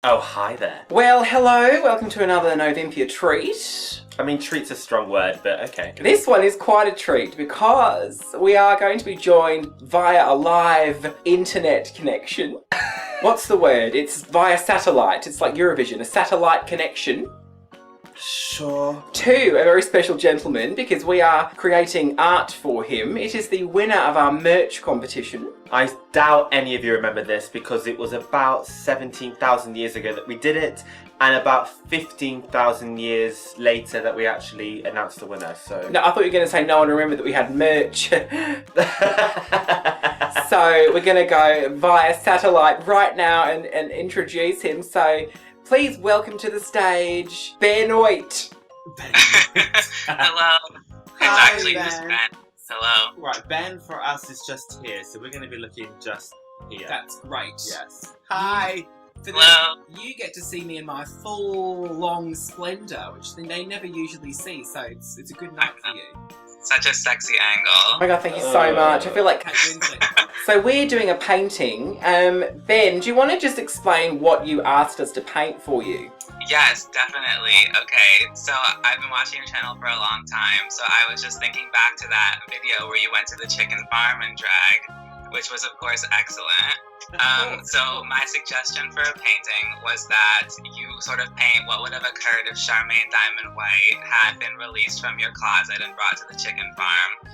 Oh, hi there. Well, hello, welcome to another Novympia treat. I mean, treat's a strong word, but okay. This one is quite a treat because we are going to be joined via a live internet connection. What's the word? It's via satellite. It's like Eurovision, a satellite connection. Sure. To a very special gentleman because we are creating art for him. It is the winner of our merch competition. I doubt any of you remember this because it was about 17,000 years ago that we did it, and about 15,000 years later that we actually announced the winner, so... No, I thought you were going to say no one remembered that we had merch. So we're going to go via satellite right now and introduce him. So please welcome to the stage, Benoit. Hello. It's Hi, actually Ben. just Ben. Hello. Right, Ben for us is just here, so we're going to be looking just here. That's great. Yes. Hi! For Hello. this, you get to see me in my full, long splendour, which they never usually see, so it's a good night for you. Such a sexy Oh angle. my god, thank you so much. I feel like Kate Winslet. So we're doing a painting. Ben, do you want to just explain what you asked us to paint for you? Yes, definitely. Okay, so I've been watching your channel for a long time, so I was just thinking back to that video where you went to the chicken farm and drag, which was of course excellent. So my suggestion for a painting was that you sort of paint what would have occurred if Charmaine Diamond White had been released from your closet and brought to the chicken farm.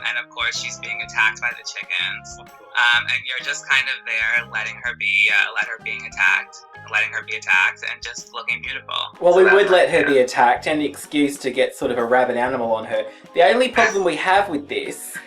And of course she's being attacked by the chickens. And you're just kind of there letting her be attacked and just looking beautiful. Well, So we would let her yeah. be attacked, any excuse to get sort of a rabid animal on her. The only problem we have with this...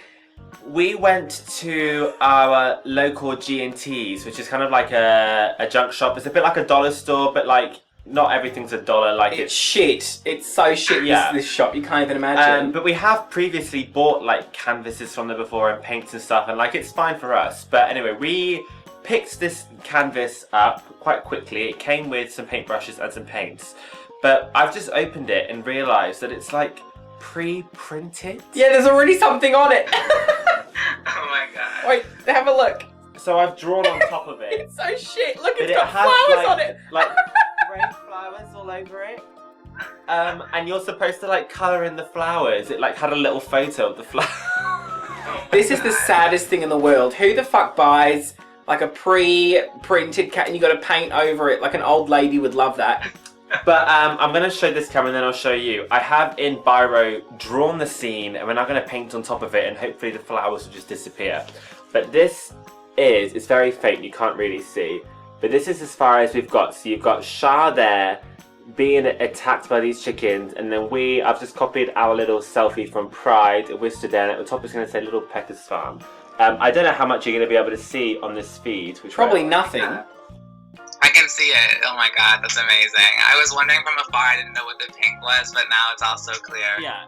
We went to our local G&T's, which is kind of like a junk shop. It's a bit like a dollar store, but like not everything's a dollar. Like It's shit. It's so shit, Yeah. this shop. You can't even imagine. But we have previously bought like canvases from there before and paints and stuff, and like it's fine for us. But anyway, we picked this canvas up quite quickly. It came with some paintbrushes and some paints. But I've just opened it and realised that it's like pre-printed. Yeah, there's already something on it. Oh my god. Wait, have a look. So I've drawn on top of it. It's so shit. Look, But it's it got has, flowers like- on it. Like rain flowers all over it. And you're supposed to like colour in the flowers. It like had a little photo of the flower. This is the saddest thing in the world. Who the fuck buys like a pre-printed cat and you got to paint over it? Like an old lady would love that. But I'm going to show this camera and then I'll show you. I have in Biro drawn the scene and we're now going to paint on top of it and hopefully the flowers will just disappear. But it's very faint, you can't really see. But this is as far as we've got. So you've got Shah there being attacked by these chickens, and then I've just copied our little selfie from Pride, we're stood down at the top. It's going to say Little Pecker's Farm. I don't know how much you're going to be able to see on this feed. Which Probably nothing. I can see it. Oh my god, that's amazing. I was wondering from afar, I didn't know what the pink was, but now it's all so clear. Yeah.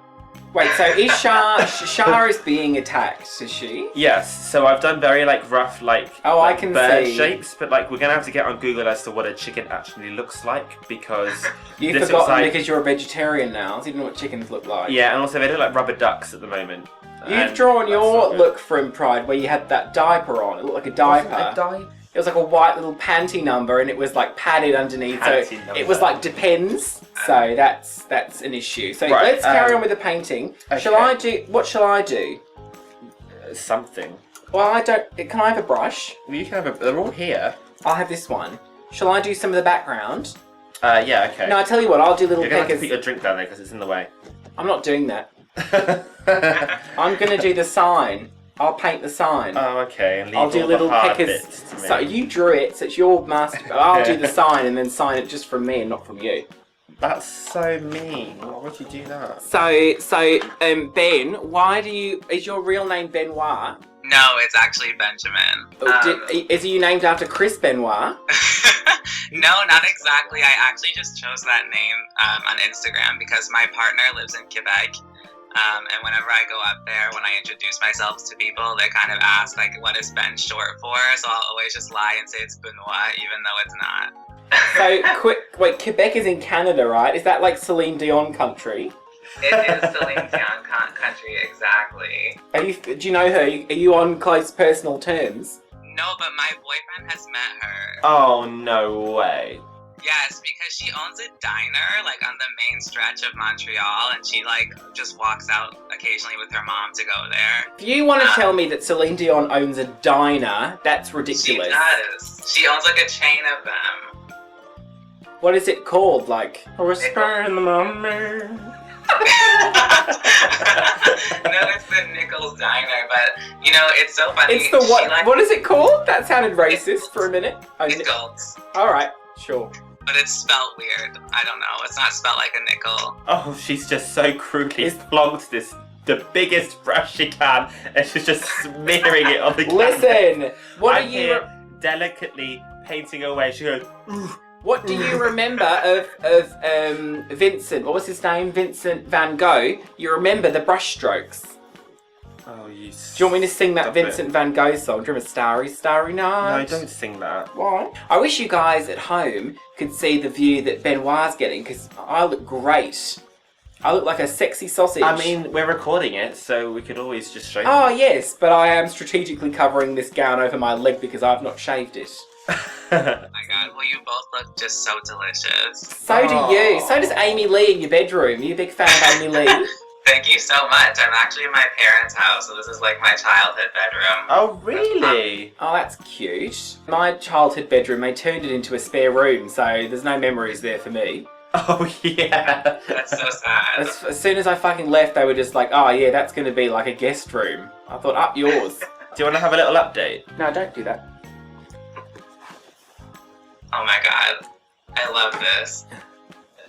Wait, so is Shah is being attacked, is she? Yes, so I've done very like rough Oh, like I can bird see. shapes, but like we're gonna have to get on Google as to what a chicken actually looks like because You've this forgotten looks like, because you're a vegetarian now, so you don't know what chickens look like. yeah, and also they look like rubber ducks at the moment. You've And drawn that's your not good. look from Pride where you had that diaper on. It looked like a diaper. Wasn't it a diaper? It was like a white little panty number and it was like padded underneath, so Panty number. it was like depends. So that's an issue. So Right, let's carry on with the painting. okay. What shall I do? Something. Well, I don't. Can I have a brush? Well, you can have they're all here. I'll have this one. Shall I do some of the background? Yeah, okay. No, I tell you what. I'll do Little You're gonna have to Peckers. put your drink down there because it's in the way. I'm not doing that. I'm gonna do the sign. I'll paint the sign. Oh, okay. And leave I'll do all Little the hard Peckers. bits to me. So you drew it, so it's your master. But I'll do the sign and then sign it just from me and not from you. That's so mean. Why would you do that? Ben, is your real name Benoit? No, it's actually Benjamin. Is you named after Chris Benoit? No, not exactly. I actually just chose that name on Instagram because my partner lives in Quebec. And whenever I go up there, when I introduce myself to people, they kind of ask, like, what is Ben short for? So I'll always just lie and say it's Benoit, even though it's not. So, wait, Quebec is in Canada, right? Is that like Celine Dion country? It is Celine Dion country, exactly. Do you know her? Are you on close personal terms? No, but my boyfriend has met her. Oh, no way. Yes, because she owns a diner, like, on the main stretch of Montreal, and she, like, just walks out occasionally with her mom to go there. If you want to tell me that Celine Dion owns a diner, that's ridiculous. She does. She owns, like, a chain of them. What is it called? Like, A whisper in the moment. No, it's the Nichols Diner, but, you know, it's so funny. it's the what? She, like, What is it called? That sounded racist for a minute. Oh, Nichols. all right, sure. But it's spelled weird. I don't know. It's not spelled like a nickel. Oh, she's just so crudely flonked the biggest brush she can, and she's just smearing it on the canvas. Listen, what I'm are you? here delicately painting away. She goes, "Ooh." What do you remember of Vincent? What was his name? Vincent van Gogh. You remember the brush strokes? Oh, you. Do you want me to sing that stop Vincent it. van Gogh song? Do you remember Starry, Starry Night? No, don't sing that. Why? I wish you guys at home could see the view that Benoit's getting, because I look great. I look like a sexy sausage. I mean, we're recording it, so we could always just show Oh, yes, but I am strategically covering this gown over my leg because I've not shaved it. Oh my god, well, you both look just so delicious. So do you. So does Amy Lee in your bedroom. Are you a big fan of Amy Lee? Thank you so much. I'm actually in my parents' house, so this is like my childhood bedroom. Oh, really? Oh, that's cute. My childhood bedroom, they turned it into a spare room, so there's no memories there for me. Oh, yeah. That's so sad. As soon as I fucking left, they were just like, oh yeah, that's going to be like a guest room. I thought, up yours. Do you want to have a little update? No, don't do that. Oh my god. I love this.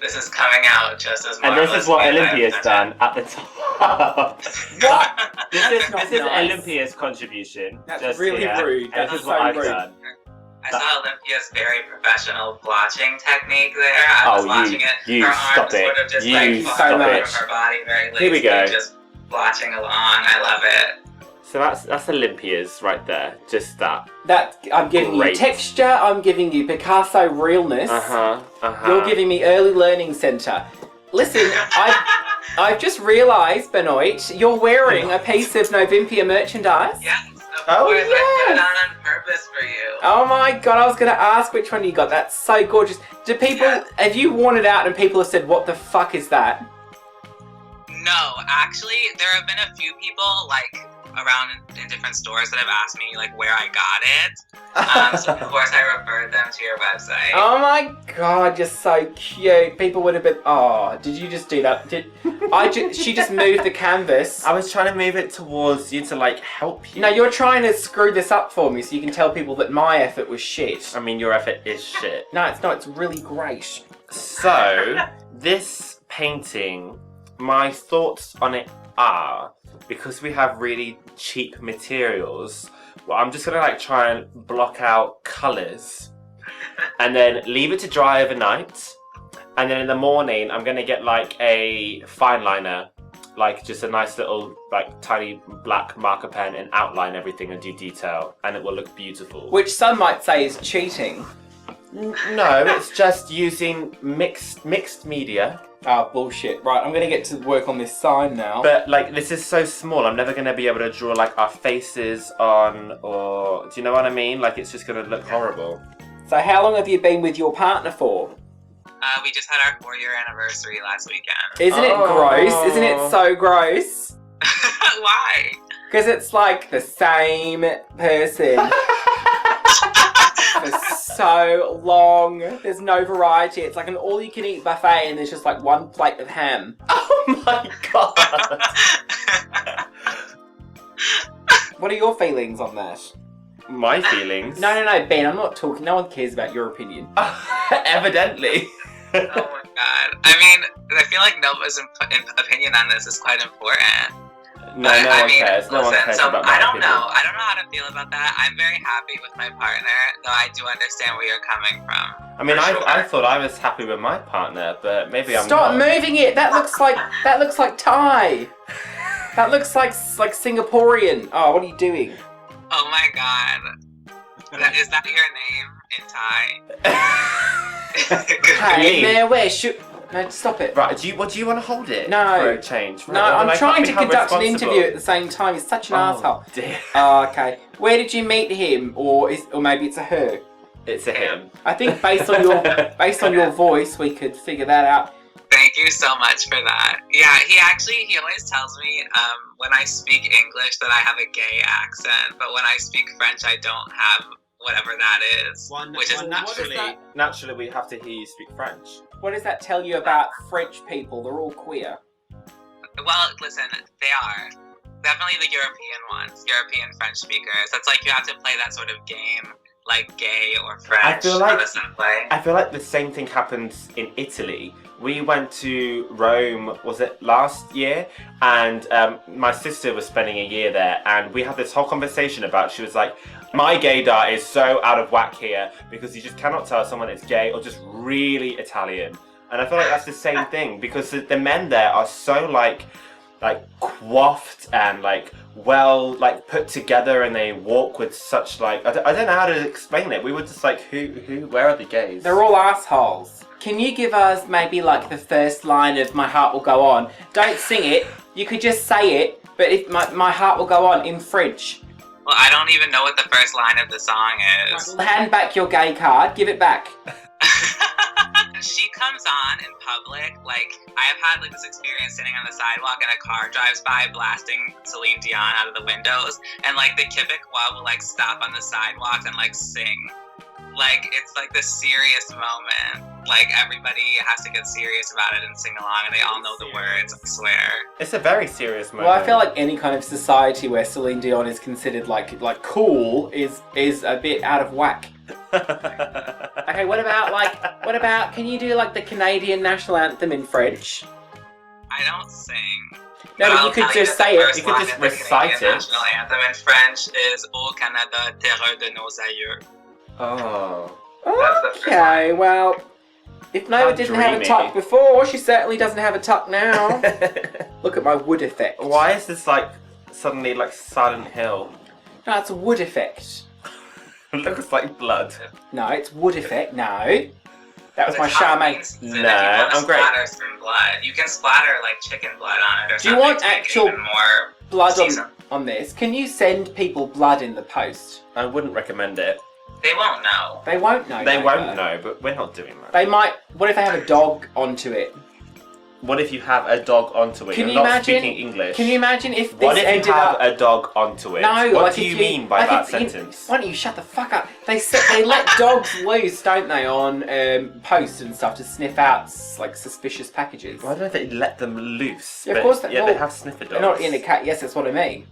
This is coming out just as And this is what marvelously as Olympia's I've done at the top. What? This not is nice. Olympia's contribution. That's just really here. rude. This That's is so what I've rude. done. I saw Olympia's very professional blotching technique there. I was Oh, watching it. you her stop arms it. sort of just You like stop falling it. out from her body very lazily, Here we go. just blotching along. I love it. So that's Olympia's right there. Just that. That I'm giving you Great. texture. I'm giving you Picasso realness. Uh-huh. You're giving me early learning centre. Listen, I've just realised, Benoit, you're wearing a piece of Novympia merchandise. Yes, of Oh, course. I put it yes. on purpose for you. Oh my god, I was going to ask which one you got. That's so gorgeous. Do people, Yeah. have you worn it out and people have said, what the fuck is that? No, actually, there have been a few people, like, around in different stores that have asked me, like, where I got it. So, of course, I referred them to your website. Oh my god, you're so cute. People would have been, oh, did you just do that? She just moved the canvas. I was trying to move it towards you to like help you. No, you're trying to screw this up for me so you can tell people that my effort was shit. I mean, your effort is shit. No, it's not. It's really great. So, this painting, my thoughts on it are, because we have really cheap materials, well, I'm just gonna like try and block out colours and then leave it to dry overnight. And then in the morning, I'm gonna get like a fine liner, like just a nice little like tiny black marker pen and outline everything and do detail, and it will look beautiful. Which some might say is cheating. No, it's just using mixed media. Oh, bullshit. Right, I'm gonna get to work on this sign now. But like this is so small, I'm never gonna be able to draw like our faces on, or do you know what I mean? Like it's just gonna look horrible. So how long have you been with your partner for? We just had our 4-year anniversary last weekend. Isn't it Oh. gross? Isn't it so gross? Why? Because it's like the same person for so long. There's no variety. It's like an all-you-can-eat buffet and there's just like one plate of ham. Oh my god! What are your feelings on that? My feelings? No, Ben, I'm not talking. No one cares about your opinion. Evidently. Oh my god. I mean, I feel like Nova's opinion on this is quite important. No, But, no I one mean, cares. No one listen, cares so about my I don't opinion. know. I don't know how to feel about that. I'm very happy with my partner, though I do understand where you're coming from. I mean, For I sure. thought I was happy with my partner, but maybe I'm Stop not. moving it. That looks like Thai. That looks like Singaporean. Oh, what are you doing? Oh my god. Is that your name in Thai? Hey, Me. man, where should? No, stop it. Right, do you want to hold it? No. For a change? No, Right, well, I'm I trying can't to be held conduct an responsible. interview at the same time. He's such an asshole. Dear. Oh, okay. Where did you meet him, or maybe it's a her? It's a him. I think based on your voice, we could figure that out. Thank you so much for that. Yeah, he always tells me when I speak English that I have a gay accent, but when I speak French, I don't have whatever that is. Which is Naturally, we have to hear you speak French. What does that tell you about French people? They're all queer. Well, listen, they are. Definitely the European ones, European French speakers. That's like you have to play that sort of game, like gay or French. I feel like play. I feel like the same thing happens in Italy. We went to Rome, was it last year? And my sister was spending a year there, and we had this whole conversation about, she was like, my gaydar is so out of whack here because you just cannot tell someone is gay or just really Italian. And I feel like that's the same thing because the men there are so like coiffed and well put together, and they walk with such I don't know how to explain it. We were just like, where are the gays? They're all assholes. Can you give us maybe the first line of My Heart Will Go On? Don't sing it. You could just say it, but if My Heart Will Go On in French. Well, I don't even know what the first line of the song is. Hand back your gay card. Give it back. She comes on in public, I have had this experience sitting on the sidewalk and a car drives by blasting Celine Dion out of the windows, and the Québécois will stop on the sidewalk and sing. It's the serious moment. Everybody has to get serious about it and sing along, and they all know the words, I swear. It's a very serious moment. Well, I feel like any kind of society where Celine Dion is considered cool is a bit out of whack. Okay, what about can you do the Canadian national anthem in French? I don't sing. No, but you could just say it. You could just recite it. The national anthem in French is Au Canada, terre de nos aïeux. Oh. Okay, well, if Nova How didn't have a dreamy. tuck before, she certainly doesn't have a tuck now. Look at my wood effect. Why is this suddenly Silent Hill? No, it's a wood effect. It looks like blood. No, it's wood effect. No. That was my The Charmaine. toppings, if you No, want to I'm great. splatter some blood, you can splatter chicken blood on it or Do you something want to make it actual even more Blood seasoned. on this. Can you send people blood in the post? I wouldn't recommend it. They won't know. They won't know. They Nova. won't know, but we're not doing that. They might. What if they have a dog onto it? What if you have a dog onto it? Can You're you not imagine? speaking English. Can you imagine if this What if you ended have up? a dog onto it? No, What do if you mean by that sentence? Why don't you shut the fuck up? They let dogs loose, don't they, on post and stuff to sniff out suspicious packages. Why don't they let them loose? Yeah, of But, course they have sniffer dogs. They're not in a cat. Yes, that's what I mean.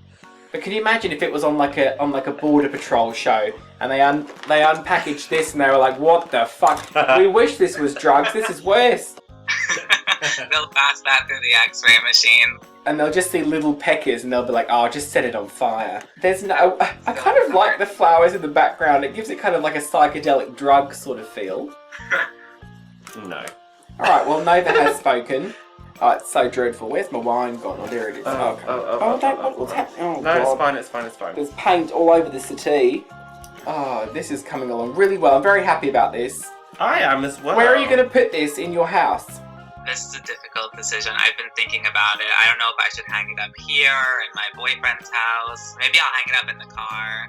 But can you imagine if it was on a border patrol show and they unpackaged this and they were like, what the fuck? We wish this was drugs. This is worse. They'll pass that through the X-ray machine. And they'll just see little peckers and they'll be like, oh, just set it on fire. There's no... I kind of like the flowers in the background. It gives it kind of like a psychedelic drug sort of feel. No. Alright, well, Nova has spoken. Oh, it's so dreadful. Where's my wine gone? Oh, there it is. What's happening? Oh, No, God. it's fine. There's paint all over the settee. Oh, this is coming along really well. I'm very happy about this. I am as well. Where are you going to put this in your house? This is a difficult decision. I've been thinking about it. I don't know if I should hang it up here in my boyfriend's house. Maybe I'll hang it up in the car,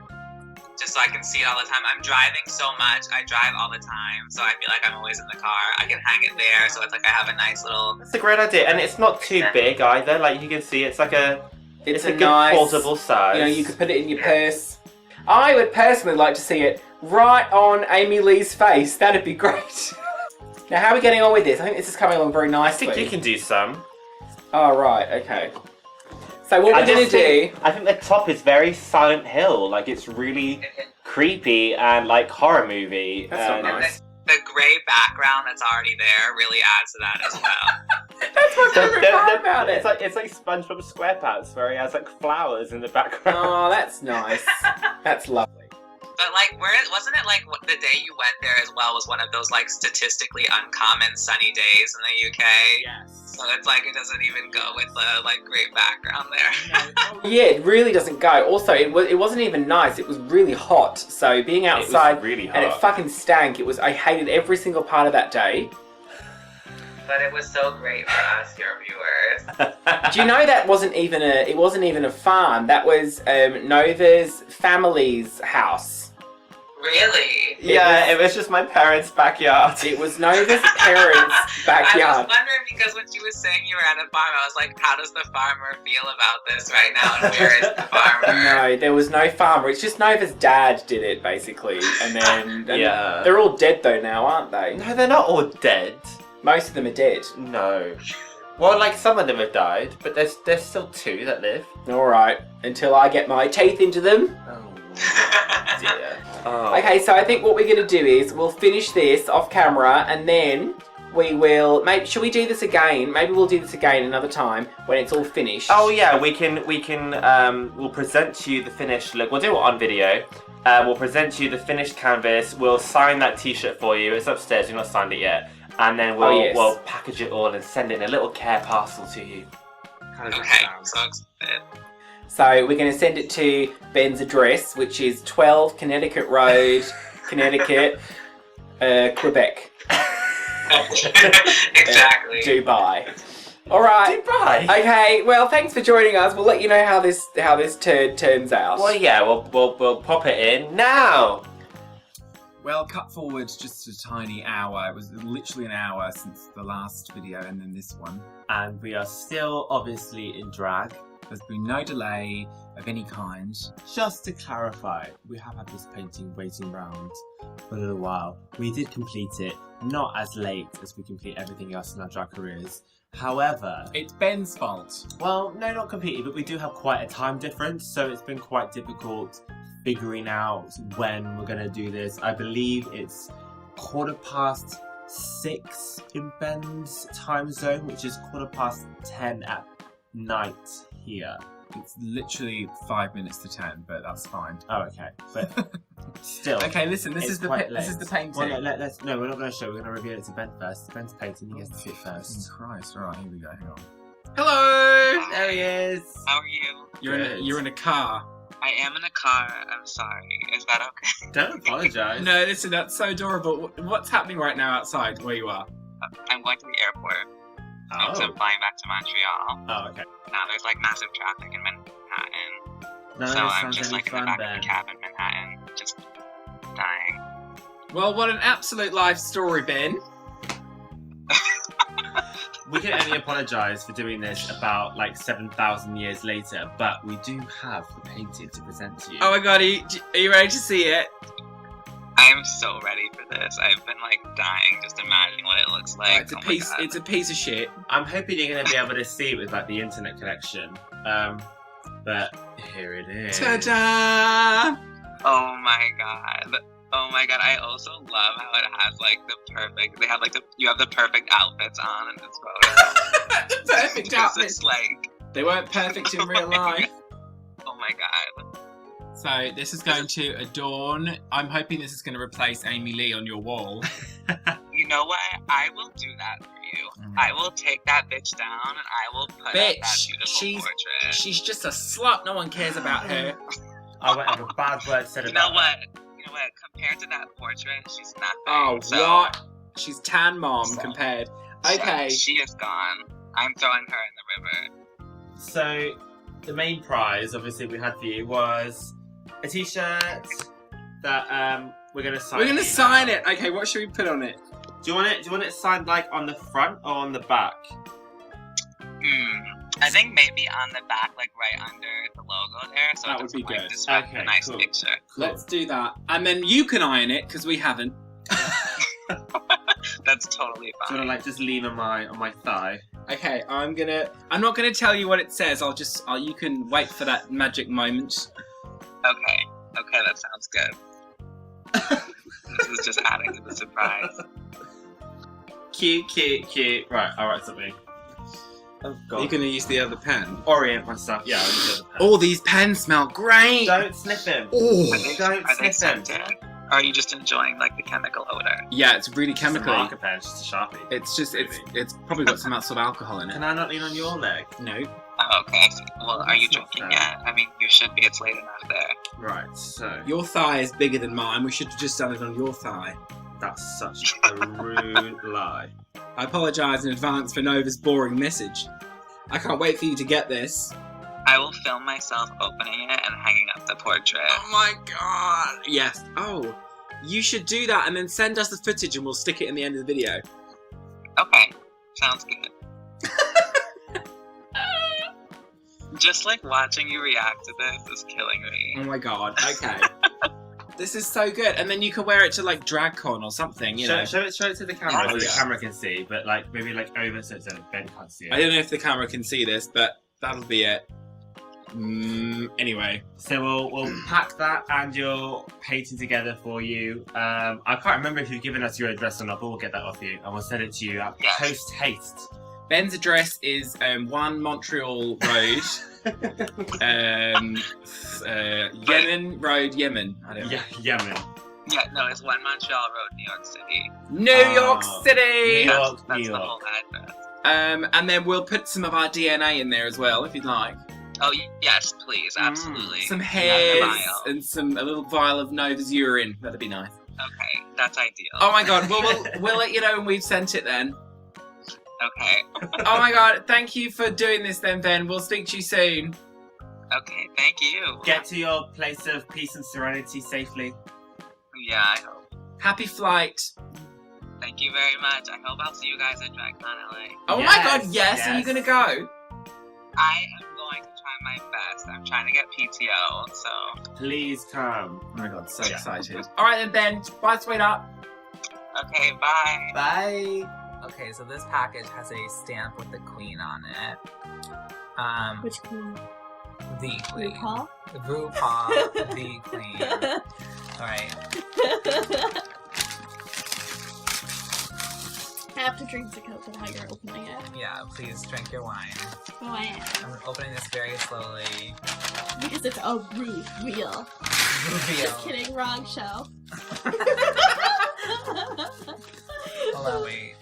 just so I can see it all the time. I'm driving so much. I drive all the time, so I feel like I'm always in the car. I can hang it there, so it's I have a nice little... It's a great idea, and it's not too big either. You can see, it's It's a good nice, portable size. you could put it in your purse. I would personally like to see it right on Amy Lee's face. That'd be great. Now, how are we getting on with this? I think this is coming along very I nicely. think you can do some. Oh, right, okay. So what we're going to do... I think the top is very Silent Hill. It's really creepy and horror movie. That's not and nice. The gray background that's already there really adds to that as well. That's my favourite part about it. It's like SpongeBob SquarePants, where he has flowers in the background. Oh, that's nice. That's lovely. But wasn't it the day you went there as well was one of those statistically uncommon sunny days in the UK? Yes. So it's it doesn't even go with the great background there. Yeah, it really doesn't go. Also, it wasn't even nice. It was really hot. So being outside really hot. and it fucking stank. I hated every single part of that day. But it was so great for us, your viewers. Do you know that wasn't even a farm? That was Nova's family's house. Really? It was just my parents' backyard. It was Nova's parents' backyard. I was wondering because when she was saying you were at a farm, I was like, how does the farmer feel about this right now? And where is the farmer? No, there was no farmer. It's just Nova's dad did it, basically. And then Yeah. they're all dead though now, aren't they? No, they're not all dead. Most of them are dead. No. Well, like some of them have died, but there's still 2 that live. All right, until I get my teeth into them. Oh dear. Oh. Okay, so I think what we're going to do is we'll finish this off camera and then we will... Should we do this again? Maybe we'll do this again another time when it's all finished. Oh yeah, we'll present to you the finished look. We'll do it on video. We'll present to you the finished canvas. We'll sign that t-shirt for you. It's upstairs, you've not signed it yet. And then we'll package it all and send it in a little care parcel to you. How does that Okay, sound? so excited. So we're going to send it to Ben's address, which is 12 Connecticut Road, Connecticut, Quebec. Exactly. Dubai. All right. Dubai. Okay. Well, thanks for joining us. We'll let you know how this turns out. Well, yeah, we'll pop it in now. Well, cut forward just a tiny hour. It was literally an hour since the last video and then this one. And we are still obviously in drag. There's been no delay of any kind. Just to clarify, we have had this painting waiting around for a little while. We did complete it, not as late as we complete everything else in our drag careers. However, It's Ben's fault. well, no, not completely, but we do have quite a time difference, so it's been quite difficult figuring out when we're going to do this. I believe it's 6:15 in Ben's time zone, which is 10:15 at night here. It's literally 5 minutes to 10, but that's fine. Oh, okay, but still. Okay, listen. This It's is the quite this is late. the painting. Well, no, we're not going to show. We're going to reveal it to Ben first. Ben's painting. He gets to see it first. Christ! All right, here we go. Hang on. Hello. There he is. How are you? You're in a car. I am in a car. I'm sorry. Is that okay? Don't apologise. No, listen. That's so adorable. What's happening right now outside where you are? I'm going to the airport. So Oh. I'm flying back to Montreal. Oh, okay. Now there's like massive traffic in Manhattan. None So of this I'm sounds just any like in the fun, back Ben. of the cab in Manhattan, just dying. Well, what an absolute life story, Ben. We can only apologise for doing this about like 7,000 years later, but we do have the painting to present to you. Oh my god, are you ready to see it? I am so ready for this. I've been like dying just imagining what it looks like. It's a Oh my piece. God. It's a piece of shit. I'm hoping you're going to be able to see it with like the internet connection. But here it is. Ta-da! Oh my god. Oh my god. I also love how it has like the perfect. They have like you have the perfect outfits on in this photo. The perfect Because outfits. It's like. They weren't perfect in Oh real my life. Oh my god. So this is going to adorn. I'm hoping this is going to replace Amy Lee on your wall. You know what? I will do that for you. I will take that bitch down and I will put up that Bitch, beautiful portrait. she's just a slut. No one cares about her. I won't have a bad word said You know about what? You know what? Compared to that portrait, she's nothing. Oh, so, what? She's tan mom compared. Okay. She is gone. I'm throwing her in the river. So, the main prize, obviously, we had for you was a t-shirt that we're going to sign. We're going to sign it. Okay, what should we put on it? Do you want it signed like on the front or on the back? I think maybe on the back, like right under the logo there, so That it would be doesn't, like, good. disrupt Okay, the nice cool. picture. Let's do that. And then you can iron it, because we haven't. That's totally Do you fine. want to like just lean on my thigh? Okay, I'm not gonna tell you what it says. You can wait for that magic moment. Okay, that sounds good. This is just adding to the surprise. Cute. Right, I'll write something. Oh god. You're gonna use the other pen. Orient myself. Yeah, I'll use the other pen. All these pens smell great. Don't sniff him. Oh. Don't Are they sniff him. scented? Or are you just enjoying like the chemical odor? Yeah, it's really It's a chemical. marker pen, it's just a Sharpie. It's probably got some sort of alcohol in it. Can I not lean on your leg? No. Oh, okay. Well, are you That's not drinking fair. yet? I mean, you should be. It's late enough there. Right, so Your thigh is bigger than mine. We should have just done it on your thigh. that's such a rude lie. I apologise in advance for Nova's boring message. I can't wait for you to get this. I will film myself opening it and hanging up the portrait. Oh my god! Yes. Oh, you should do that and then send us the footage and we'll stick it in the end of the video. Okay, sounds good. Just like watching you react to this is killing me. Oh my god, okay. This is so good. And then you can wear it to like DragCon or something, you know. Show it to the camera so the yeah. camera can see, but like maybe like over so Ben can't see it. I don't know if the camera can see this, but that'll be it. Anyway. So we'll pack that and your painting together for you. I can't remember if you've given us your address or not, but we'll get that off you and we'll send it to you at post haste. Ben's address is 1 Montreal Road. Yemen Road, Yemen. I don't know. Yeah, Yemen. Yeah, no, it's 1 Montreal Road, New York City. New York City! New York, That's New the York. whole address. And then we'll put some of our DNA in there as well, if you'd like. Oh, yes, please, absolutely. Some Not the hairs vial. and a little vial of Nova's urine. That'd be nice. Okay, that's ideal. Oh my god, we'll let you know when we've sent it then. Okay. Oh my god, thank you for doing this then, Ben. We'll speak to you soon. Okay, thank you. Get to your place of peace and serenity safely. Yeah, I hope. Happy flight. Thank you very much. I hope I'll see you guys at DragCon LA. Oh my Yes, god, yes. Are you yes. gonna go? I am going to try my best. I'm trying to get PTO, so... Please come. Oh my god, so Yeah. excited. Alright then, Ben. Bye, sweetheart. Okay, bye. Bye. Okay, so this package has a stamp with the queen on it. Which queen? The queen. RuPaul? RuPaul, the queen. Alright. I have to drink the Coke while you're opening it. Yeah, please drink your wine. Oh, I am. I'm opening this very slowly. Because it's a real. Just kidding, wrong show. Hold on, wait.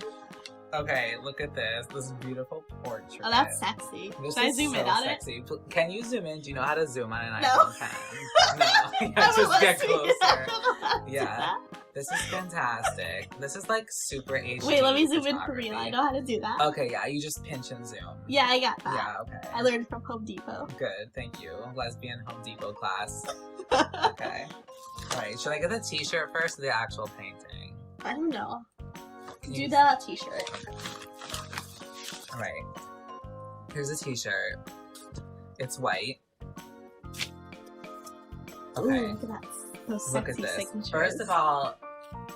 Okay, look at this. This beautiful portrait. Oh, that's sexy. This Should I is zoom in so on sexy. Can you zoom in? Do you know how to zoom on an No. iPhone 10? No. it? Yeah, just get I'm closer. allowed to Yeah. that. This is fantastic. This is like super HD. Wait, let me zoom in for real. photography. I know how to do that. Okay, yeah, you just pinch and zoom. Yeah, I got that. Yeah, okay. I learned from Home Depot. Good, thank you. Lesbian Home Depot class. Okay. Alright, should I get the t-shirt first or the actual painting? I don't know. Can Do you- that t-shirt. Alright. Here's a t-shirt. It's white. Okay. Ooh, look at that. Those Look at sexy this. signatures. First of all,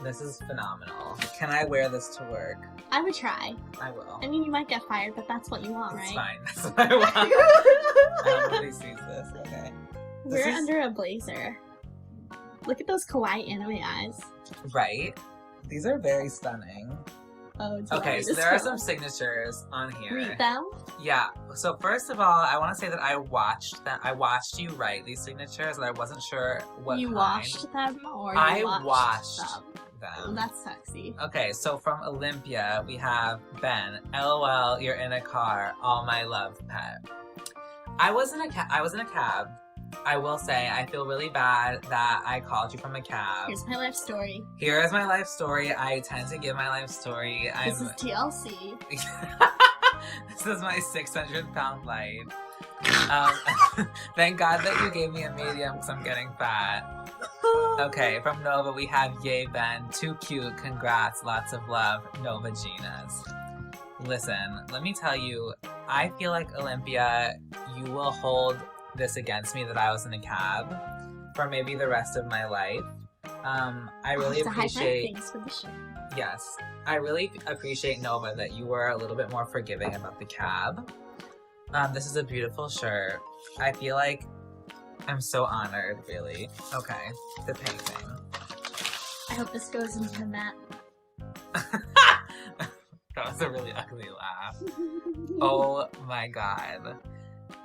this is phenomenal. Can I wear this to work? I would try. I will. I mean, you might get fired, but that's what you want, It's right? fine. That's what I want. I hope nobody sees this. Okay. We're This is- under a blazer. Look at those kawaii anime eyes. Right? These are very stunning. Oh, it's Okay, hilarious. so there are some signatures on here. Read them. Yeah. So first of all, I want to say that I watched you write these signatures, and I wasn't sure what You kind. washed them, or you I watched washed them? Oh, them. that's sexy. Okay, so from Olympia, we have Ben. LOL, you're in a car. All my love, pet. I was in a cab. I will say, I feel really bad that I called you from a cab. Here's my life story. Here is my life story. I tend to give my life story. This is TLC. This is my 600-pound life. Thank God that you gave me a medium because I'm getting fat. Okay, from Nova we have Yay Ben. Too cute. Congrats. Lots of love. Nova Genas. Listen, let me tell you, I feel like Olympia, you will hold this against me that I was in a cab for maybe the rest of my life. I really It's a high five. appreciate. Thanks for the show. Yes, I really appreciate, Nova, that you were a little bit more forgiving about the cab. This is a beautiful shirt. I feel like I'm so honored, really. Okay, the painting. I hope this goes into the mat. That was a really ugly laugh. Oh my god.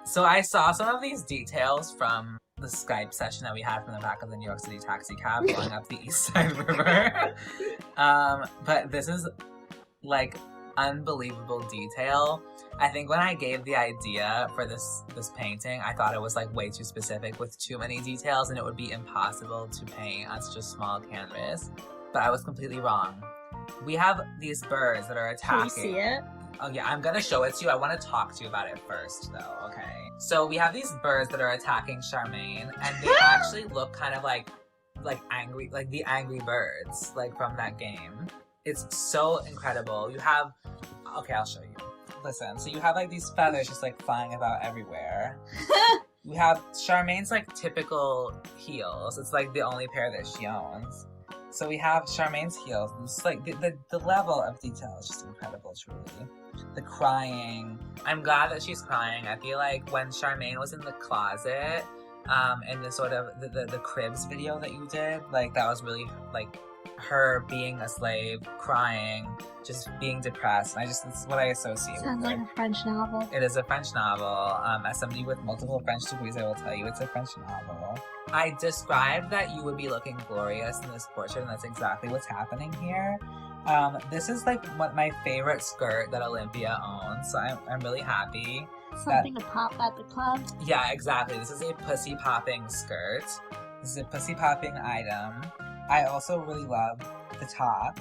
So I saw some of these details from the Skype session that we had from the back of the New York City taxi cab going up the East Side River. But this is like unbelievable detail. I think when I gave the idea for this painting, I thought it was like way too specific with too many details and it would be impossible to paint on such a small canvas. But I was completely wrong. we have these birds that are Can attacking. you see it? Oh yeah, I'm gonna show it to you. I want to talk to you about it first, though. Okay. So we have these birds that are attacking Charmaine, and they actually look kind of like angry, like the Angry Birds, like from that game. It's so incredible. You have, okay, I'll show you. Listen, so you have like these feathers just like flying about everywhere. You have Charmaine's like typical heels. It's like the only pair that she owns. So we have Charmaine's heels. It's like the level of detail is just incredible, truly. The crying. I'm glad that she's crying. I feel like when Charmaine was in the closet, in the sort of the cribs video that you did, like that was really like her being a slave, crying, just being depressed. And this is what I associate Sounds with like her. a French novel. It is a French novel. As somebody with multiple French degrees, I will tell you it's a French novel. I described that you would be looking glorious in this portrait, and that's exactly what's happening here. This is like my favorite skirt that Olympia owns, so I'm really happy. Something to pop at the club. Yeah, exactly. This is a pussy popping skirt. This is a pussy popping item. I also really love the top.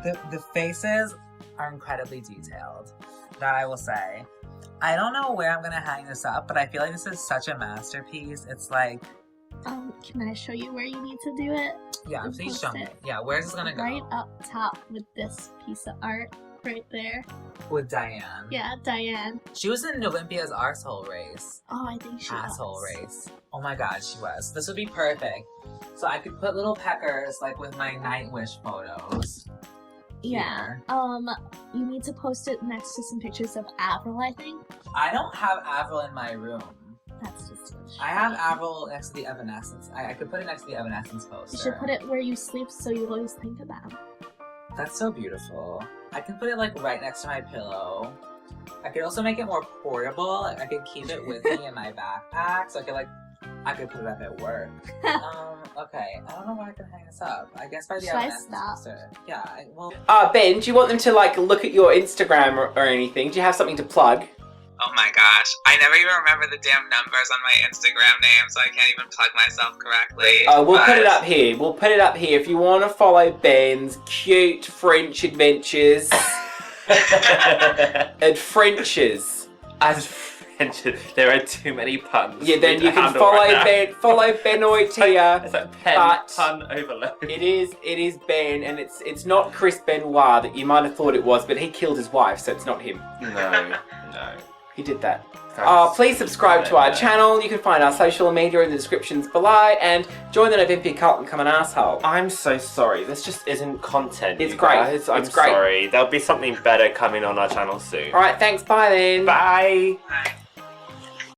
The faces are incredibly detailed. That I will say. I don't know where I'm gonna hang this up, but I feel like this is such a masterpiece. It's like, Can I show you where you need to do it? yeah, And please post show me. it. Yeah, where's this gonna go? Right up top with this piece of art right there. With Diane. Yeah, Diane. She was in Novympia's arsehole race. Oh, I think she Asshole was. race. Oh my god, she was. This would be perfect. So I could put little peckers like with my Nightwish photos. Yeah. Here. You need to post it next to some pictures of Avril, I think. I don't have Avril in my room. That's just I have Avril next to the Evanescence. I could put it next to the Evanescence poster. You should put it where you sleep so you always think of them. That's so beautiful. I can put it like right next to my pillow. I could also make it more portable. Like I could keep it with me in my backpack, so I could put it up at work. Okay. I don't know where I can hang this up. I guess by the Should I Evanescence stop? poster. Yeah. Well. Ben, do you want them to like look at your Instagram or anything? Do you have something to plug? Oh my gosh, I never even remember the damn numbers on my Instagram name, so I can't even plug myself correctly. We'll put it But- up here. We'll put it up here if you want to follow Ben's cute French adventures. Adventures. As French, there are too many puns. Yeah, then to you can handle follow right now. Follow Benoit here. It's like pen, but pun overload. It is Ben, and it's not Chris Benoit that you might have thought it was, but he killed his wife, so it's not him. No. He did that. Thanks. Please subscribe to our channel. You can find our social media in the descriptions below, and join the Novympia cult and become an asshole. I'm so sorry. This just isn't content. It's you great. guys. I'm It's great. sorry. There'll be something better coming on our channel soon. All right, thanks. Bye then. Bye. Bye.